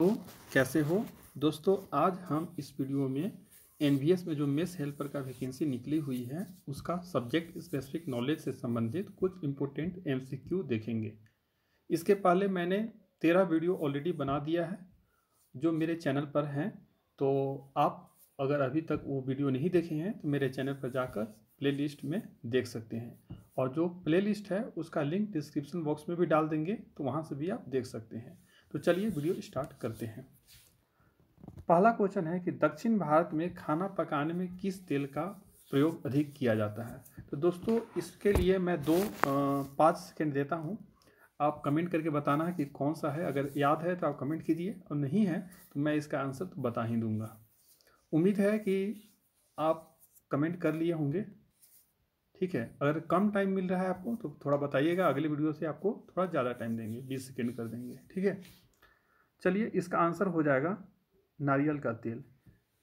तो कैसे हो दोस्तों। आज हम इस वीडियो में एनवीएस में जो मेस हेल्पर का वैकेंसी निकली हुई है उसका सब्जेक्ट स्पेसिफिक नॉलेज से संबंधित कुछ इम्पोर्टेंट एमसीक्यू देखेंगे। इसके पहले मैंने 13 वीडियो ऑलरेडी बना दिया है जो मेरे चैनल पर हैं। तो आप अगर अभी तक वो वीडियो नहीं देखे हैं तो मेरे चैनल पर जाकर प्लेलिस्ट में देख सकते हैं, और जो प्लेलिस्ट है उसका लिंक डिस्क्रिप्शन बॉक्स में भी डाल देंगे, तो वहाँ से भी आप देख सकते हैं। तो चलिए वीडियो स्टार्ट करते हैं। पहला क्वेश्चन है कि दक्षिण भारत में खाना पकाने में किस तेल का प्रयोग अधिक किया जाता है। तो दोस्तों इसके लिए मैं 5 सेकेंड देता हूँ, आप कमेंट करके बताना है कि कौन सा है। अगर याद है तो आप कमेंट कीजिए, और नहीं है तो मैं इसका आंसर तो बता ही दूंगा। उम्मीद है कि आप कमेंट कर लिए होंगे। ठीक है, अगर कम टाइम मिल रहा है आपको तो थोड़ा बताइएगा, अगली वीडियो से आपको थोड़ा ज़्यादा टाइम देंगे, 20 सेकेंड कर देंगे। ठीक है, चलिए इसका आंसर हो जाएगा नारियल का तेल।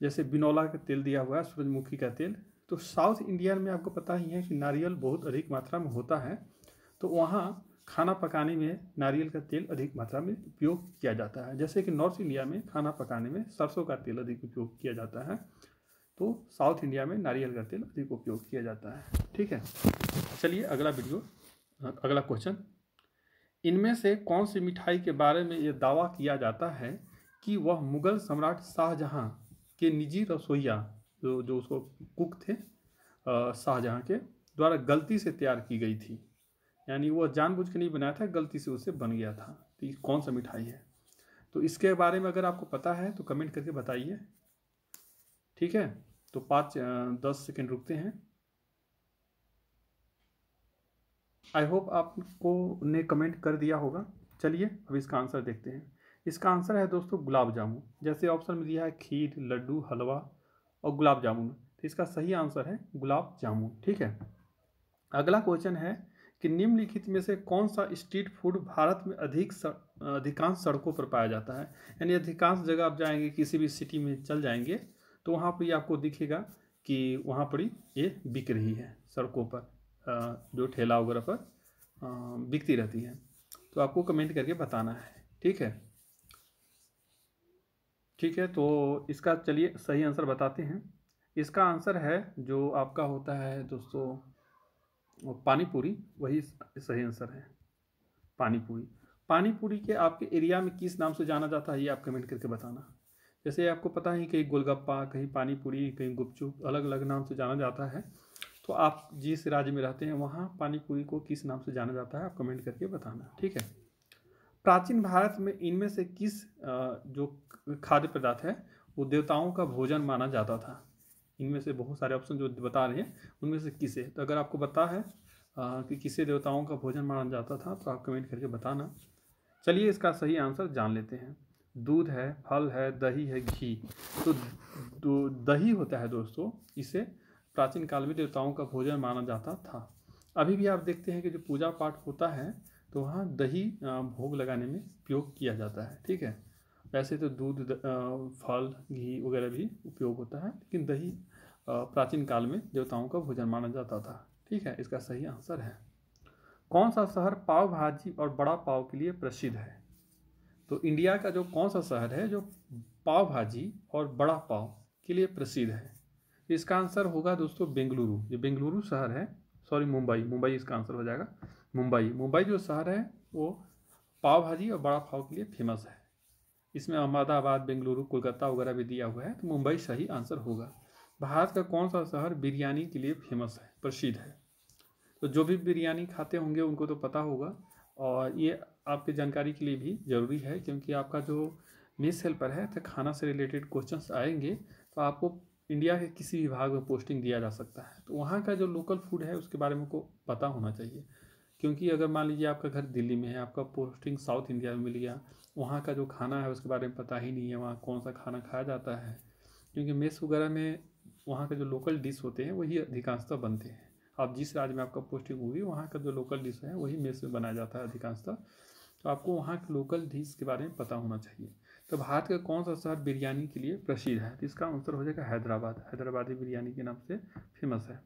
जैसे बिनौला का तेल दिया हुआ है, सूरजमुखी का तेल। तो साउथ इंडिया में आपको पता ही है कि नारियल बहुत अधिक मात्रा में होता है, तो वहाँ खाना पकाने में नारियल का तेल अधिक मात्रा में उपयोग किया जाता है। जैसे कि नॉर्थ इंडिया में खाना पकाने में सरसों का तेल अधिक उपयोग किया जाता है, तो साउथ इंडिया में नारियल का तेल अधिक उपयोग किया जाता है। ठीक है, चलिए अगला क्वेश्चन। इनमें से कौन सी मिठाई के बारे में यह दावा किया जाता है कि वह मुगल सम्राट शाहजहां के निजी रसोइया जो उसको कुक थे शाहजहां के द्वारा गलती से तैयार की गई थी, यानी वो जानबूझ के नहीं बनाया था, गलती से उससे बन गया था। तो ये कौन सा मिठाई है? तो इसके बारे में अगर आपको पता है तो कमेंट करके बताइए। ठीक है, तो 10 सेकेंड रुकते हैं। आई होप आपको ने कमेंट कर दिया होगा। चलिए अब इसका आंसर देखते हैं। इसका आंसर है दोस्तों गुलाब जामुन। जैसे ऑप्शन में दिया है खीर, लड्डू, हलवा और गुलाब जामुन, तो इसका सही आंसर है गुलाब जामुन। ठीक है, अगला क्वेश्चन है कि निम्नलिखित में से कौन सा स्ट्रीट फूड भारत में अधिकांश सड़कों पर पाया जाता है। यानी अधिकांश जगह आप जाएंगे, किसी भी सिटी में चल जाएंगे तो वहाँ पर आपको दिखेगा कि वहाँ पर ये बिक रही है सड़कों पर, जो ठेला वगैरह पर बिकती रहती है। तो आपको कमेंट करके बताना है। ठीक है, ठीक है, तो इसका चलिए सही आंसर बताते हैं। इसका आंसर है जो आपका होता है दोस्तों पानी पूरी, वही सही आंसर है। पानी पूरी। पानी पूरी के आपके एरिया में किस नाम से जाना जाता है ये आप कमेंट करके बताना। जैसे आपको पता है कहीं गोलगप्पा, कहीं पानी पूरी, कहीं गुपचुप, अलग अलग नाम से जाना जाता है। तो आप जिस राज्य में रहते हैं वहाँ पानी पूरी को किस नाम से जाना जाता है आप कमेंट करके बताना। ठीक है, प्राचीन भारत में इनमें से किस जो खाद्य पदार्थ है वो देवताओं का भोजन माना जाता था। इनमें से बहुत सारे ऑप्शन जो बता रहे हैं उनमें से किसे, तो अगर आपको पता है कि किसे देवताओं का भोजन माना जाता था तो आप कमेंट करके बताना। चलिए इसका सही आंसर जान लेते हैं। दूध है, फल है, दही है, घी। तो दही होता है दोस्तों, इसे प्राचीन काल में देवताओं का भोजन माना जाता था। अभी भी आप देखते हैं कि जो पूजा पाठ होता है तो वहाँ दही भोग लगाने में उपयोग किया जाता है। ठीक है, वैसे तो दूध, फल, घी वगैरह भी उपयोग होता है, लेकिन दही प्राचीन काल में देवताओं का भोजन माना जाता था। ठीक है, इसका सही आंसर है। कौन सा शहर पाव भाजी और बड़ा पाव के लिए प्रसिद्ध है? तो इंडिया का जो कौन सा शहर है जो पाव भाजी और बड़ा पाव के लिए प्रसिद्ध है? इसका आंसर होगा दोस्तों बेंगलुरु। ये बेंगलुरु शहर है, सॉरी मुंबई इसका आंसर हो जाएगा। मुंबई जो शहर है वो पाव भाजी और बड़ा पाव के लिए फेमस है। इसमें अहमदाबाद, बेंगलुरु, कोलकाता वगैरह भी दिया हुआ है, तो मुंबई सही आंसर होगा। भारत का कौन सा शहर बिरयानी के लिए फेमस है, प्रसिद्ध है? तो जो भी बिरयानी खाते होंगे उनको तो पता होगा, और ये आपकी जानकारी के लिए भी ज़रूरी है, क्योंकि आपका जो मेस हेल्पर है तो खाना से रिलेटेड क्वेश्चंस आएंगे तो आपको इंडिया के किसी विभाग में पोस्टिंग दिया जा सकता है, तो वहाँ का जो लोकल फूड है उसके बारे में को पता होना चाहिए। क्योंकि अगर मान लीजिए आपका घर दिल्ली में है, आपका पोस्टिंग साउथ इंडिया में मिल गया, वहाँ का जो खाना है उसके बारे में पता ही नहीं है, वहाँ कौन सा खाना खाया जाता है। क्योंकि मेस वगैरह में वहाँ के जो लोकल डिश होते हैं वही अधिकांशतः बनते हैं। आप जिस राज्य में आपका पोस्टिंग होगी वहाँ का जो लोकल डिश है वही मेस में बनाया जाता है अधिकांशतः, तो आपको वहाँ के लोकल डिश के बारे में पता होना चाहिए। तो भारत का कौन सा शहर बिरयानी के लिए प्रसिद्ध है? तो इसका आंसर हो जाएगा हैदराबाद। हैदराबादी बिरयानी के नाम से फेमस है।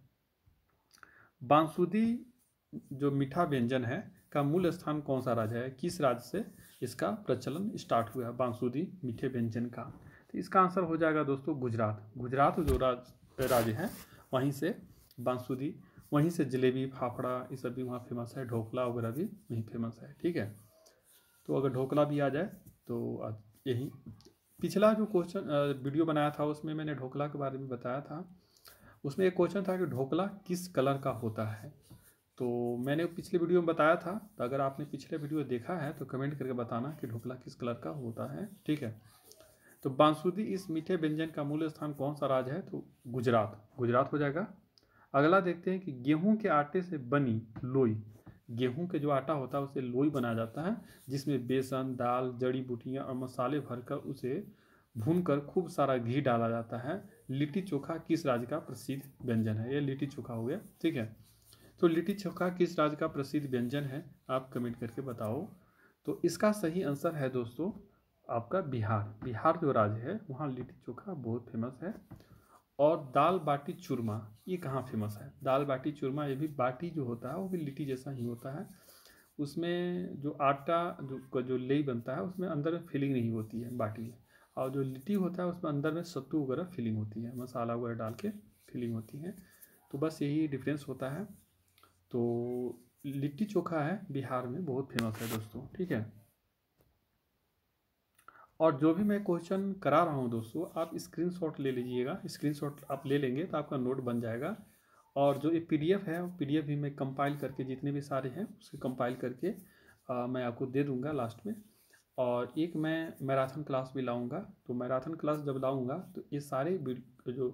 बांसुरी जो मीठा व्यंजन है का मूल स्थान कौन सा राज्य है, किस राज्य से इसका प्रचलन स्टार्ट हुआ है बांसुरी मीठे व्यंजन का। तो इसका आंसर हो जाएगा दोस्तों गुजरात। गुजरात जो राज्य है वहीं से बांसुरी, वहीं से जलेबी फाफड़ा ये सब भी वहाँ फेमस है, ढोकला वगैरह भी वहीं फेमस है। ठीक है, तो अगर ढोकला भी आ जाए तो यही पिछला जो क्वेश्चन वीडियो बनाया था उसमें मैंने ढोकला के बारे में बताया था। उसमें एक क्वेश्चन था कि ढोकला किस कलर का होता है, तो मैंने पिछले वीडियो में बताया था। तो अगर आपने पिछले वीडियो देखा है तो कमेंट करके बताना कि ढोकला किस कलर का होता है। ठीक है, तो बांसुरी इस मीठे व्यंजन का मूल स्थान कौन सा राज्य है, तो गुजरात। गुजरात हो जाएगा। अगला देखते हैं कि गेहूं के आटे से बनी लोई, गेहूं के जो आटा होता है उसे लोई बनाया जाता है, जिसमें बेसन, दाल, जड़ी बूटियां और मसाले भरकर उसे भूनकर खूब सारा घी डाला जाता है। लिट्टी चोखा किस राज्य का प्रसिद्ध व्यंजन है, ये लिट्टी चोखा हो गया। ठीक है, तो लिट्टी चोखा किस राज्य का प्रसिद्ध व्यंजन है, आप कमेंट करके बताओ। तो इसका सही आंसर है दोस्तों आपका बिहार। बिहार जो राज्य है वहाँ लिट्टी चोखा बहुत फेमस है। और दाल बाटी चूरमा ये कहाँ फेमस है, दाल बाटी चूरमा ये भी बाटी जो होता है वो भी लिट्टी जैसा ही होता है। उसमें जो आटा जो लेई बनता है उसमें अंदर में फिलिंग नहीं होती है बाटी में, और जो लिट्टी होता है उसमें अंदर में सत्तू वगैरह फिलिंग होती है, मसाला वगैरह डाल के फिलिंग होती है। तो बस यही डिफरेंस होता है। तो लिट्टी चोखा है बिहार में बहुत फेमस है दोस्तों। ठीक है, और जो भी मैं क्वेश्चन करा रहा हूँ दोस्तों आप स्क्रीनशॉट ले लीजिएगा, स्क्रीनशॉट आप ले लेंगे तो आपका नोट बन जाएगा। और जो ये पीडीएफ है पीडीएफ भी मैं कंपाइल करके जितने भी सारे हैं उसके कंपाइल करके मैं आपको दे दूंगा लास्ट में। और एक मैं मैराथन क्लास भी लाऊंगा, तो मैराथन क्लास जब लाऊंगा तो ये सारे जो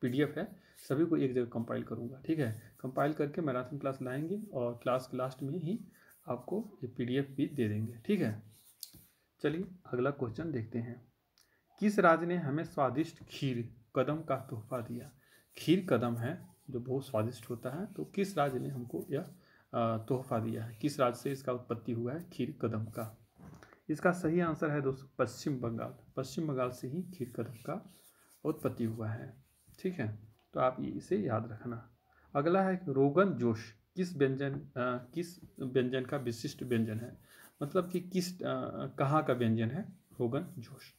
पीडीएफ है सभी को एक जगह कंपाइल करूंगा। ठीक है, कंपाइल करके मैराथन क्लास लाएंगे और क्लास के लास्ट में ही आपको ये पीडीएफ भी दे देंगे। ठीक है, चलिए अगला क्वेश्चन देखते हैं। किस राज्य ने हमें स्वादिष्ट खीर कदम का तोहफा दिया। खीर कदम है जो बहुत स्वादिष्ट होता है, तो किस राज्य ने हमको यह तोहफा दिया है, किस राज्य से इसका उत्पत्ति हुआ है खीर कदम का। इसका सही आंसर है दोस्तों पश्चिम बंगाल। पश्चिम बंगाल से ही खीर कदम का उत्पत्ति हुआ है। ठीक है, तो आप इसे याद रखना। अगला है रोगन जोश किस व्यंजन का विशिष्ट व्यंजन है, मतलब कि कहाँ का व्यंजन है रोगन जोश।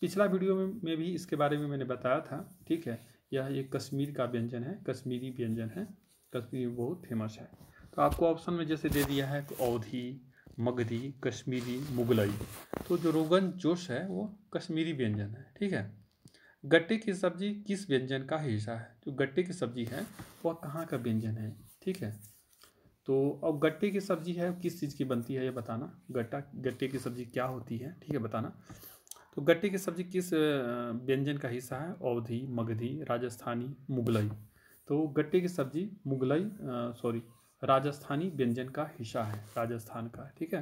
पिछला वीडियो में भी इसके बारे में मैंने बताया था। ठीक है, यह एक कश्मीर का व्यंजन है, कश्मीरी व्यंजन है, कश्मीर में बहुत फेमस है। तो आपको ऑप्शन में जैसे दे दिया है तो अवधी, मगधी, कश्मीरी, मुगलई। तो जो रोगन जोश है वो कश्मीरी व्यंजन है। ठीक है, गट्टे की सब्जी किस व्यंजन का हिस्सा है, जो गट्टे की सब्जी है वह कहाँ का व्यंजन है। ठीक है, तो अब गट्टे की सब्जी है किस चीज़ की बनती है ये बताना, गट्टे की सब्जी क्या होती है, ठीक है बताना। तो गट्टे की सब्जी किस व्यंजन का हिस्सा है, अवधी, मगधी, राजस्थानी, मुगलई। तो गट्टे की सब्जी राजस्थानी व्यंजन का हिस्सा है, राजस्थान का। ठीक है,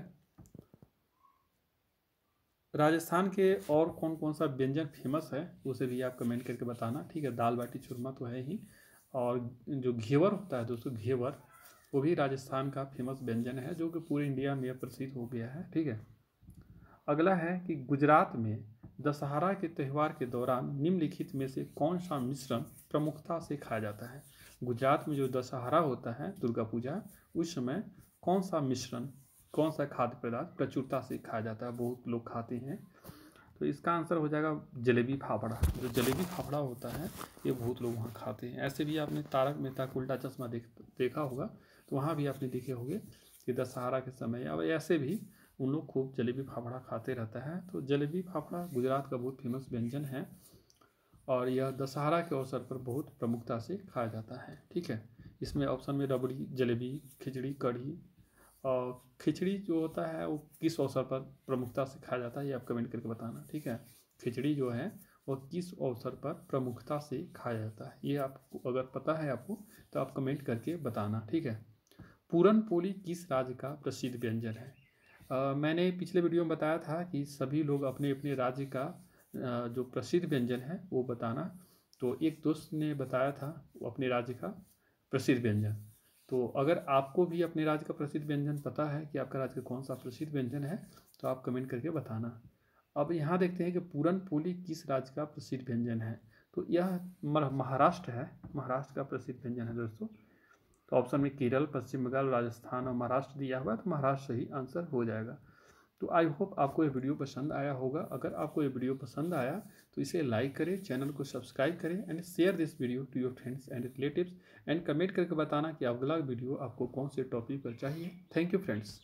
राजस्थान के और कौन कौन सा व्यंजन फेमस है उसे भी आप कमेंट करके बताना। ठीक है, दाल बाटी चूरमा तो है ही, और जो घेवर होता है दोस्तों, घेवर वो भी राजस्थान का फेमस व्यंजन है जो कि पूरे इंडिया में प्रसिद्ध हो गया है। ठीक है, अगला है कि गुजरात में दशहरा के त्यौहार के दौरान निम्नलिखित में से कौन सा मिश्रण प्रमुखता से खाया जाता है। गुजरात में जो दशहरा होता है दुर्गा पूजा, उस समय कौन सा मिश्रण, कौन सा खाद्य पदार्थ प्रचुरता से खाया जाता है, बहुत लोग खाते हैं। तो इसका आंसर हो जाएगा जलेबी फाफड़ा। जो जलेबी फाफड़ा होता है ये बहुत लोग वहाँ खाते हैं। ऐसे भी आपने तारक मेहता का उल्टा चश्मा देखा होगा, तो वहाँ भी आपने देखे होंगे कि दशहरा के समय अब ऐसे भी उन लोग खूब जलेबी फाफड़ा खाते रहता है। तो जलेबी फाफड़ा गुजरात का बहुत फेमस व्यंजन है और यह दशहरा के अवसर पर बहुत प्रमुखता से खाया जाता है। ठीक है, इसमें ऑप्शन में रबड़ी, जलेबी, खिचड़ी, कढ़ी। और खिचड़ी जो होता है वो किस अवसर पर प्रमुखता से खाया जाता है ये आप कमेंट करके बताना। ठीक है, खिचड़ी जो है वो किस अवसर पर प्रमुखता से खाया जाता है, ये आपको अगर पता है आपको तो आप कमेंट करके बताना। ठीक है, पूरन पोली किस राज्य का प्रसिद्ध व्यंजन है। मैंने पिछले वीडियो में बताया था कि सभी लोग अपने अपने राज्य का जो प्रसिद्ध व्यंजन है वो बताना। तो एक दोस्त ने बताया था वो अपने राज्य का प्रसिद्ध व्यंजन। तो अगर आपको भी अपने राज्य का प्रसिद्ध व्यंजन पता है कि आपका राज्य का कौन सा प्रसिद्ध व्यंजन है तो आप कमेंट करके बताना। अब यहाँ देखते हैं कि पूरन पोली किस राज्य का प्रसिद्ध व्यंजन है। तो यह महाराष्ट्र है, महाराष्ट्र का प्रसिद्ध व्यंजन है दोस्तों। तो ऑप्शन में केरल, पश्चिम बंगाल, राजस्थान और महाराष्ट्र दिया हुआ है, तो महाराष्ट्र सही आंसर हो जाएगा। तो आई होप आपको ये वीडियो पसंद आया होगा। अगर आपको ये वीडियो पसंद आया तो इसे लाइक करें, चैनल को सब्सक्राइब करें and share this video to your friends and relatives and comment करके बताना कि अगला वीडियो आपको कौन से टॉपिक पर चाहिए। Thank you friends.